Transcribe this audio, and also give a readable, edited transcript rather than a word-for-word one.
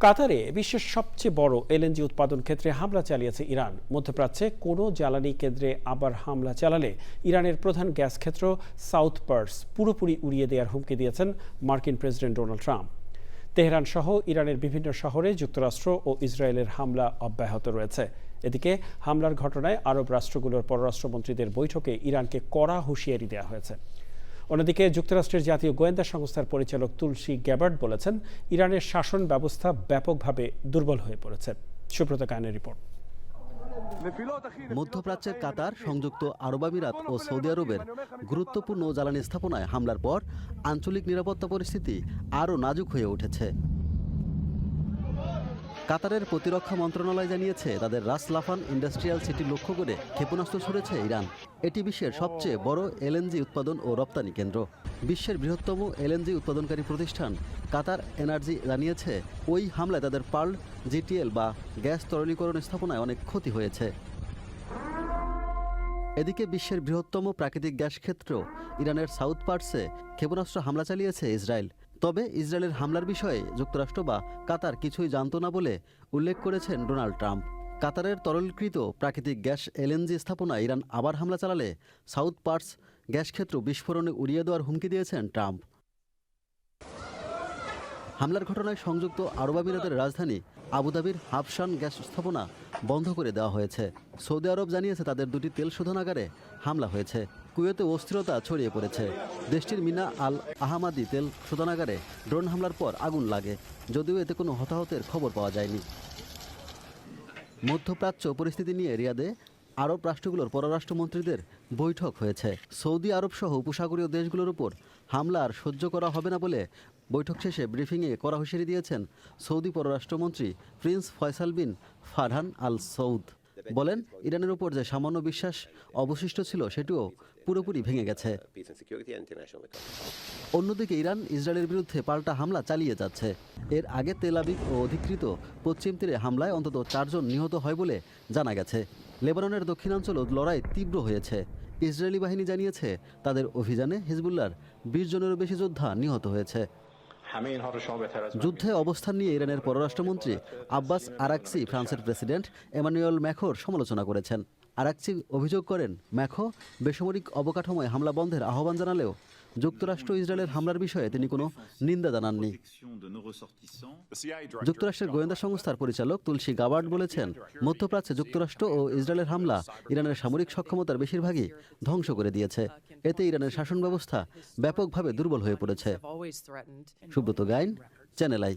কাতারে বিশ্বের সবচেয়ে বড় এলএনজি উৎপাদন ক্ষেত্রে হামলা চালিয়েছে ইরান। মধ্যপ্রাচ্যে কোনো জ্বালানি কেন্দ্রে আবার হামলা চালালে ইরানের প্রধান গ্যাস ক্ষেত্র সাউথ পার্স পুরোপুরি উড়িয়ে দেওয়ার হুমকি দিয়েছেন মার্কিন প্রেসিডেন্ট ডোনাল্ড ট্রাম্প। তেহরান সহ ইরানের বিভিন্ন শহরে যুক্তরাষ্ট্র ও ইসরায়েলের হামলা অব্যাহত রয়েছে। এদিকে হামলার ঘটনায় আরব রাষ্ট্রগুলোর পররাষ্ট্রমন্ত্রীদের বৈঠকে ইরানকে কড়া হুঁশিয়ারি দেওয়া হয়েছে। অন্যদিকে যুক্তরাষ্ট্রের জাতীয় গোয়েন্দা সংস্থার পরিচালক তুলসী গ্যাবার্ড বলেছেন, ইরানের শাসন ব্যবস্থা ব্যাপকভাবে দুর্বল হয়ে পড়েছে। সুব্রত কায়েনের রিপোর্ট। মধ্যপ্রাচ্যের কাতার, সংযুক্ত আরব আমিরাত ও সৌদি আরবের গুরুত্বপূর্ণ জ্বালানি স্থাপনায় হামলার পর আঞ্চলিক নিরাপত্তা পরিস্থিতি আরও নাজুক হয়ে উঠেছে। কাতারের প্রতিরক্ষা মন্ত্রণালয় জানিয়েছে, তাদের রাস লাফান ইন্ডাস্ট্রিয়াল সিটি লক্ষ্য করে ক্ষেপণাস্ত্র ছুড়েছে ইরান। এটি বিশ্বের সবচেয়ে বড় এলএনজি উৎপাদন ও রপ্তানি কেন্দ্র। বিশ্বের বৃহত্তম এলএনজি উৎপাদনকারী প্রতিষ্ঠান কাতার এনার্জি জানিয়েছে, ওই হামলায় তাদের পার্ল জিটিএল বা গ্যাস তরলীকরণ স্থাপনায় অনেক ক্ষতি হয়েছে। এদিকে বিশ্বের বৃহত্তম প্রাকৃতিক গ্যাস ক্ষেত্র ইরানের সাউথ পার্সে ক্ষেপণাস্ত্র হামলা চালিয়েছে ইসরায়েল। তবে ইসরায়েলের হামলার বিষয়ে যুক্তরাষ্ট্র বা কাতার কিছুই জানত না বলে উল্লেখ করেছেন ডোনাল্ড ট্রাম্প। কাতারের তরলীকৃত প্রাকৃতিক গ্যাস এলএনজি স্থাপনায় ইরান আবার হামলা চালালে সাউথ পার্স গ্যাস ক্ষেত্র বিস্ফোরণে উড়িয়ে দেওয়ার হুমকি দিয়েছেন ট্রাম্প। হামলার ঘটনায় সংযুক্ত আরব আমিরাতের রাজধানী আবুধাবির হাফশান গ্যাস স্থাপনা বন্ধ করে দেওয়া হয়েছে। সৌদি আরব জানিয়েছে, তাদের দুটি তেল শোধনাগারে হামলা হয়েছে। কুয়েতে অস্থিরতা ছড়িয়ে পড়েছে। দেশটির মিনা আল আহমাদি তেল শোধনাগারে ড্রোন হামলার পর আগুন লাগে, যদিও এতে কোনো হতাহতের খবর পাওয়া যায়নি। মধ্যপ্রাচ্য পরিস্থিতি নিয়ে রিয়াদে আরব রাষ্ট্রগুলোর পররাষ্ট্রমন্ত্রীদের বৈঠক হয়েছে। সৌদি আরব সহ উপসাগরীয় দেশগুলোর উপর হামলা আর সহ্য করা হবে না বলে বৈঠক শেষে ব্রিফিংয়ে কড়া হুঁশিয়ারি দিয়েছেন সৌদি পররাষ্ট্রমন্ত্রী প্রিন্স ফয়সাল বিন ফারহান আল সৌদ। বলেন, ইরানের উপর যে সামান্য বিশ্বাস অবশিষ্ট ছিল সেটিও পুরোপুরি ভেঙে গেছে। অন্যদিকে ইরান ইসরায়েলের বিরুদ্ধে পাল্টা হামলা চালিয়ে যাচ্ছে। এর আগে তেল আবিব ও অধিকৃত পশ্চিম তীরে হামলায় অন্তত 4 জন নিহত হয় বলে জানা গেছে। লেবাননের দক্ষিণাঞ্চলও লড়াই তীব্র হয়েছে। ইসরায়েলি বাহিনী জানিয়েছে, তাদের অভিযানে হিজবুল্লাহর 20 জনেরও বেশি যোদ্ধা নিহত হয়েছে। যুদ্ধে অবস্থান নিয়ে ইরানের পররাষ্ট্রমন্ত্রী আব্বাস আরাকচি ফ্রান্সের প্রেসিডেন্ট এমানুয়েল ম্যাখোর সমালোচনা করেছেন। আরাকচি অভিযোগ করেন, ম্যাখো বেসামরিক অবকাঠামোয় হামলা বন্ধের আহ্বান জানালেও যুক্তরাষ্ট্র ইসরায়েলের হামলার বিষয়ে তিনি কোনো নিন্দা জানাননি। যুক্তরাষ্ট্রের গোয়েন্দা সংস্থার পরিচালক তুলসী গাবার্ড বলেছেন, মধ্যপ্রাচ্যে যুক্তরাষ্ট্র ও ইসরায়েলের হামলা ইরানের সামরিক সক্ষমতার বেশিরভাগই ধ্বংস করে দিয়েছে। এতে ইরানের শাসন ব্যবস্থা ব্যাপকভাবে দুর্বল হয়ে পড়েছে। Subrata Gain, channel I.